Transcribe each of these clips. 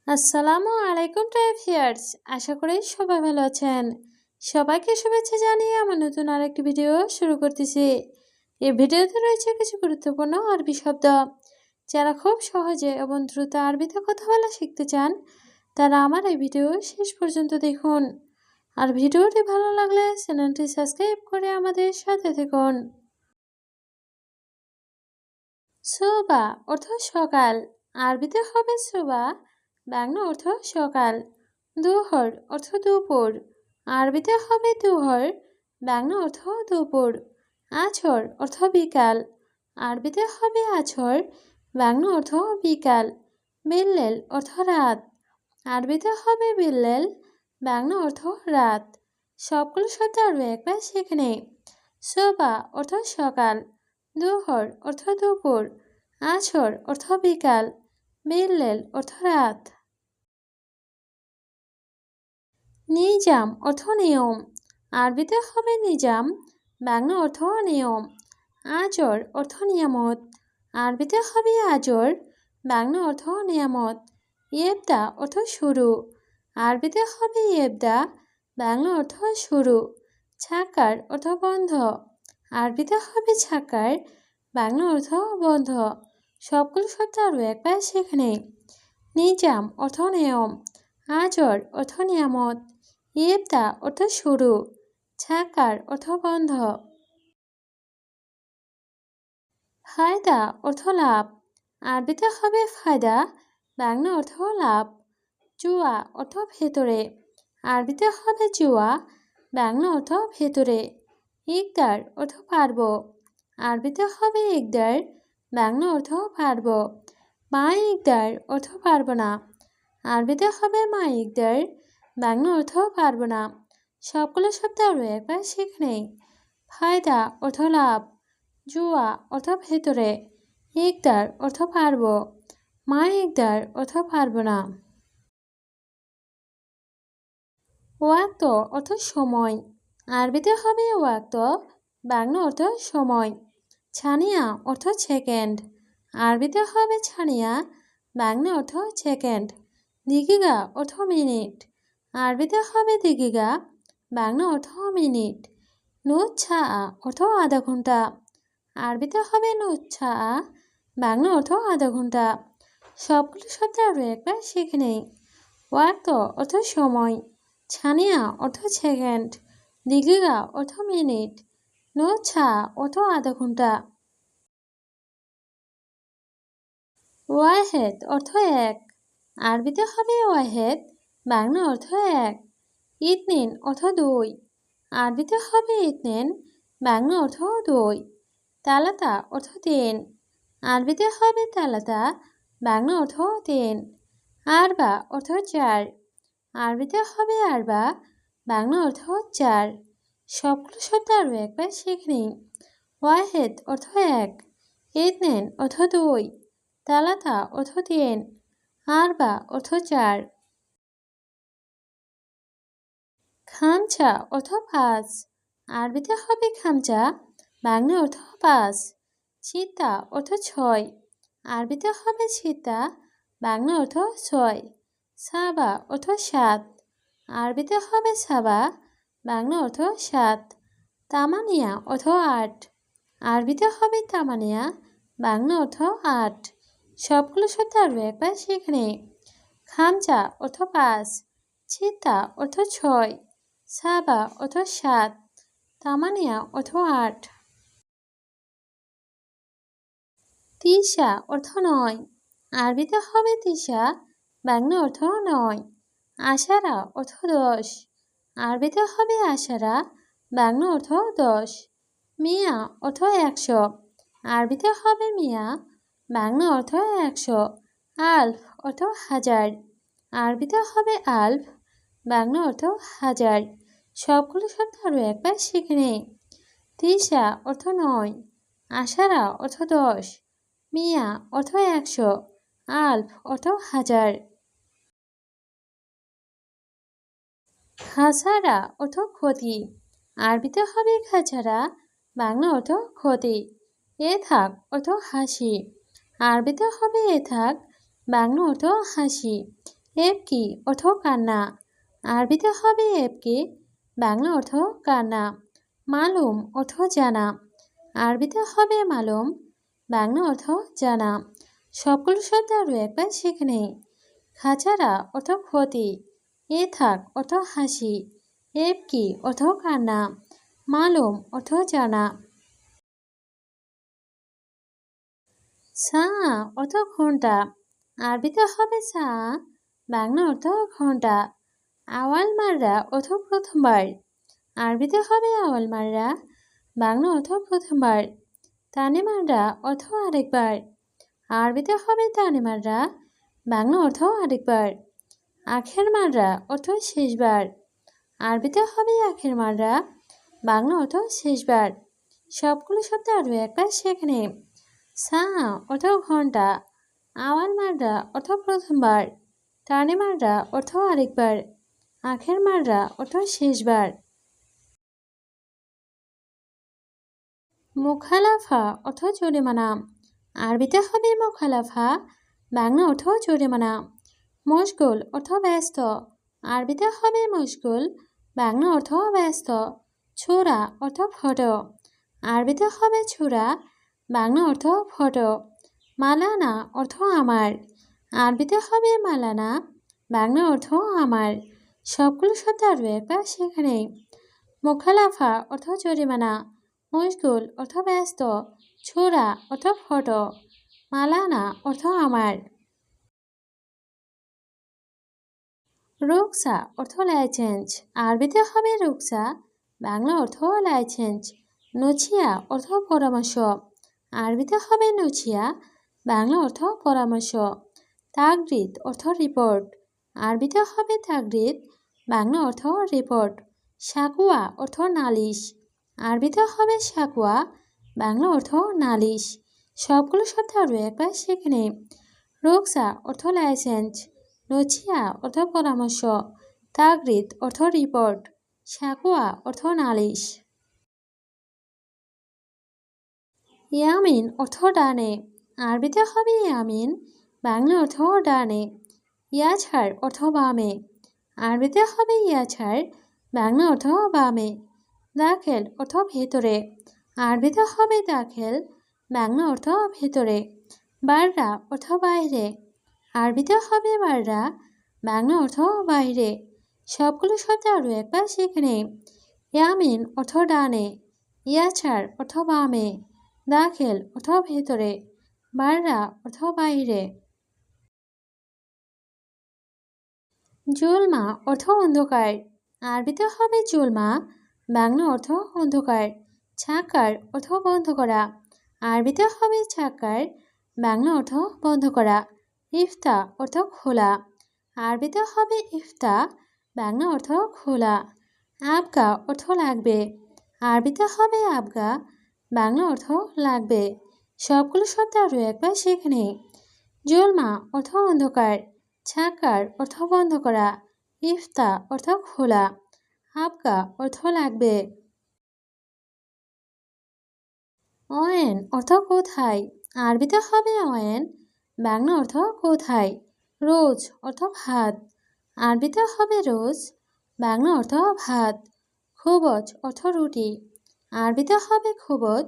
আসসালামু আলাইকুম ভিউয়ার্স, আশা করি সবাই ভালো আছেন। সবাইকে শুভেচ্ছা জানিয়ে আমার নতুন আরেকটি ভিডিও শুরু করতেছি। এই ভিডিওতে রয়েছে কিছু গুরুত্বপূর্ণ আরবি শব্দ। যারা খুব সহজে এবং দ্রুত আরবিতে কথা বলা শিখতে চান, তারা আমার এই ভিডিও শেষ পর্যন্ত দেখুন। আর ভিডিওটি ভালো লাগলে চ্যানেলটি সাবস্ক্রাইব করে আমাদের সাথে থাকুন। সুবা অর্থ সকাল, আরবিতে হবে সুবা, বাংলা অর্থ সকাল। দুহর অর্থ দুপুর, আরবিতে হবে দুহর, বাংলা অর্থ দুপুর। আছর অর্থ বিকাল, আরবিতে হবে আছর, বাংলা অর্থ বিকাল। বিল্লেল অর্থ রাত, আরবিতে হবে বিল্লেল, বাংলা অর্থ রাত। সবগুলো শব্দ আরও একবার শিখে নেই। সোবা অর্থ সকাল, দুহর অর্থ দুপুর, আছর অর্থ বিকাল, বিল্লেল অর্থ রাত। নিজাম অর্থ নিয়ম, আরবিতে হবে নিজাম, বাংলা অর্থ নিয়ম। আজর অর্থ নিয়ামত, আরবিতে হবে আজর, বাংলা অর্থ নিয়ামত। ইয়েবদা অর্থ শুরু, আরবিতে হবে ইয়েবদা, বাংলা অর্থ শুরু। ছাকার অর্থ বন্ধ, আরবিতে হবে ছাকার, বাংলা অর্থ বন্ধ। সবগুলো শব্দ আরও একবার শিখে নেই। নিজাম অর্থ নিয়ম, আজর অর্থ নিয়ামত, ইয়েবদা অর্থ শুরু, ছাকার অর্থ বন্ধ। ফায়দা অর্থ লাভ, আরবিতে হবে ফায়দা, বাংলা অর্থ লাভ। জুয়া অর্থ ভেতরে, আরবিতে হবে জুয়া, বাংলা অর্থ ভেতরে। ইকদার অর্থ পারব, আরবিতে হবে ইকদার, বাংলা অর্থ পারব। মা ইকদার অর্থ পারব না, আরবিতে হবে মা ইকদার, বাংলা অর্থ পারব না। সবগুলো শব্দ আরও একবার শিখে নেই। ফায়দা অর্থ লাভ, জুয়া অর্থ ভেতরে, ইকদার অর্থ পারব, মা ইকদার অর্থ পারব না। ওয়াক্ত অর্থ সময়, আরবিতে হবে ওয়াক্ত, বাংলা অর্থ সময়। ছানিয়া অর্থ সেকেন্ড, আরবিতে হবে ছানিয়া, বাংলা অর্থ সেকেন্ড। দিগিগা অর্থ মিনিট, আরবিতে হবে দিগিগা, বাংলা অর্থ মিনিট। নুচ্ছা অর্থ আধা ঘন্টা, আরবিতে হবে নুচ্ছা, বাংলা অর্থ আধা ঘন্টা। সবগুলো শব্দ আরও একবার শিখে নেই। ওয়াক্ত অর্থ সময়, ছানিয়া অর্থ সেকেন্ড, দিগিগা অর্থ মিনিট, নুচ্ছা অর্থ আধা ঘন্টা। ওয়াহেদ অর্থ এক, আরবিতে হবে ওয়াহেদ, বাংলা অর্থ এক। ইতনিন অর্থ দুই, আরবিতে হবে ইতনিন, বাংলা অর্থ দুই। তালাতা অর্থ তিন, আরবিতে হবে তালাতা, বাংলা অর্থ তিন। আরবা অর্থ চার, আরবিতে হবে আরবা, বাংলা অর্থ চার। সবগুলো শব্দ আরও একবার শিখে নিন। ওয়াহেদ অর্থ এক, ইতনিন অর্থ দুই, তালাতা অর্থ তিন, আরবা অর্থ চার। খামচা অর্থ পাঁচ, আরবিতে হবে খামচা, বাংলা অর্থ পাঁচ। চিতা অর্থ ছয়, আরবিতে হবে চিতা, বাংলা অর্থ ছয়। সাবা অর্থ সাত, আরবিতে হবে সাবা, বাংলা অর্থ সাত। তামানিয়া অর্থ আট, আরবিতে হবে তামানিয়া, বাংলা অর্থ আট। সবগুলো শব্দ আরও একবার শিখে নিই। খামচা অর্থ পাঁচ, চিতা অর্থ ছয়, সাবা অর্থ সাত, তামানিয়া অর্থ আট। তিসা অর্থ নয়, আরবিতে হবে তিসা, বাংলা অর্থ নয়। আশারা অর্থ দশ, আরবিতে হবে আশারা, বাংলা অর্থ দশ। মিয়া অর্থ একশো, আরবিতে হবে মিয়া, বাংলা অর্থ একশো। আলফ অর্থ হাজার, আরবিতে হবে আলফ, বাংলা অর্থ হাজার। সবগুলো শব্দ আরও একবার শিখে নেই। তিসা অর্থ নয়, আশারা অর্থ দশ, মিয়া অর্থ একশো, আলফ অর্থ হাজার। খাসারা অর্থ ক্ষতি, আরবিতে হবে খাসারা, বাংলা অর্থ ক্ষতি। এথাক অর্থ হাসি, আরবিতে হবে এথাক, বাংলা অর্থ হাসি। এবকি অর্থ কান্না। আরবিতে হবে এবকি, বাংলা অর্থ কান্না। মালুম অর্থ জানা। আরবিতে হবে মালুম, বাংলা অর্থ জানা। সবগুলো শব্দ আরও একবার শিখে নেই। খাচারা অর্থ ক্ষতি। এ থাক অর্থ হাসি। এবকি অর্থ কান্না। মালুম অর্থ জানা। সা অর্থ ঘন্টা। আরবিতে হবে সা, বাংলা অর্থ ঘন্টা। আওয়াল মাররা অর্থ প্রথমবার। আরবিতে হবে আওয়াল মাররা, বাংলা অর্থ প্রথমবার। তানে মাররা অর্থ আরেকবার। আরবিতে হবে তানে মাররা, বাংলা অর্থ আরেকবার। আখের মাররা অর্থ শেষবার। আরবিতে হবে আখের মাররা, বাংলা অর্থ শেষবার। সবগুলো শব্দ আরও একবার সেখানে। সা অর্থ ঘন্টা, আওয়াল মাররা অর্থ প্রথমবার, টানে মাররা অর্থ আরেকবার, আখের মাররা অর্থ শেষবার। মুখালাফা অর্থ জরিমানা। আরবিতে হবে মুখালাফা, বাংলা অর্থ জরিমানা। মশগুল অর্থ ব্যস্ত। আরবিতে হবে মশগুল, বাংলা অর্থ ব্যস্ত। ছোড়া অর্থ ফটো। আরবিতে হবে ছোড়া, বাংলা অর্থ ফটো। মালানা অর্থ আমার। আরবিতে হবে মালানা, বাংলা অর্থ আমার। সবগুলো শব্দ আরও একবার সেখানে। মুখালাফা অর্থ জরিমানা, মশগুল অর্থ ব্যস্ত, ছোড়া অর্থ ফটো, মালানা অর্থ আমার। রুকসা অর্থ লাইসেন্স। আরবিতে হবে রুকসা, বাংলা অর্থ লাইসেন্স। নছিয়া অর্থ পরামর্শ। আরবিতে হবে নছিয়া, বাংলা অর্থ পরামর্শ। তাগরিদ অর্থ রিপোর্ট। আরবিতে হবে তাগরিদ, বাংলা অর্থ রিপোর্ট। সাকুয়া অর্থ নালিশ। আরবিতে হবে সাকুয়া, বাংলা অর্থ নালিশ। সবগুলো শব্দ আরও একবার সেখানে। রুকসা অর্থ লাইসেন্স, নছিয়া অর্থ পরামর্শ, তাগরিদ অর্থ রিপোর্ট, সাকুয়া অর্থ নালিশ। ইয়ামিন অর্থ ডানে। আরবিতে হবে ইয়ামিন, বাংলা অর্থ ডানে। ইয়াছাড় অর্থ বামে। আরবিতে হবে ইয়াছাড়, বাংলা অর্থ বামে। দাখেল অর্থ ভেতরে। আরবিতে হবে দাখেল, বাংলা অর্থ ভেতরে। বাররা অর্থ বাইরে। আরবিতে হবে বাররা, বাংলা অর্থ বাইরে। সবগুলো শব্দ আরও একবার সেখানে। ইয়ামিন অর্থ ডানে, ইয়াছাড় অর্থ বামে, দাখেল অর্থ ভেতরে, বাররা অর্থ বাইরে। জুলমা অর্থ অন্ধকার। আরবিতে হবে জুলমা, বাংলা অর্থ অন্ধকার। ছাকার অর্থ বন্ধ করা। আরবিতে হবে ছাকার, বাংলা অর্থ বন্ধ করা। ইফতা অর্থ খোলা। আরবিতে হবে ইফতা, বাংলা অর্থ খোলা। আবগা অর্থ লাগবে। আরবিতে হবে আবগা, বাংলা অর্থ লাগবে। সবগুলো শব্দ আরও একবার সেখানে। জুলমা অর্থ অন্ধকার, ছাকার অর্থ বন্ধ করা, ইফতা অর্থ খোলা, আবগা অর্থ লাগবে। অয়েন অর্থ কোথায়। আরবিতে হবে অয়েন, বাংলা অর্থ কোথায়। রোজ অর্থ ভাত। আরবিতে হবে রোজ, বাংলা অর্থ ভাত। খুবজ অর্থ রুটি। আরবিতে হবে খুবজ,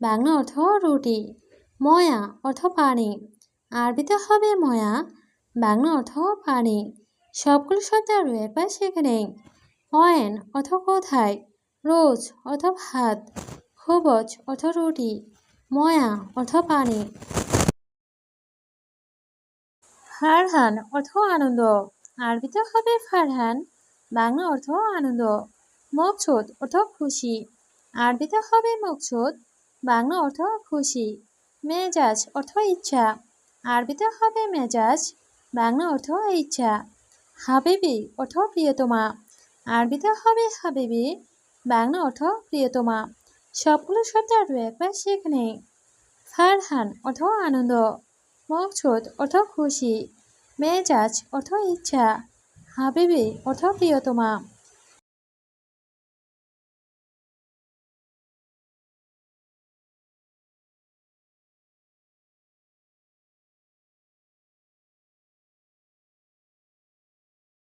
বাংলা অর্থ রুটি। ময়া অর্থ পানি। আরবিতে হবে ময়া, বাংলা অর্থ পানি। সবগুলো শব্দ আরও একবার সেখানে। অয়েন অর্থ কোথায়, রোজ অর্থ ভাত, খুবজ অর্থ রুটি, ময়া অর্থ পানি। ফারহান অর্থ আনন্দ। আরবিতে হবে ফারহান, বাংলা অর্থ আনন্দ। মকসুদ অর্থ খুশি। আরবিতে হবে মকসুদ, বাংলা অর্থ খুশি। মেজাজ অর্থ ইচ্ছা। আরবিতে হবে মেজাজ, বাংলা অর্থ ইচ্ছা। হাবিবি অর্থ প্রিয়তমা। আরবিতে হবে হাবিবি, বাংলা অর্থ প্রিয়তমা। সবগুলো শব্দ আরও একবার সেখানে। ফারহান অর্থ আনন্দ, মকসুদ অর্থ খুশি, মেজাজ অর্থ ইচ্ছা, হাবিবি অর্থ প্রিয়তমা।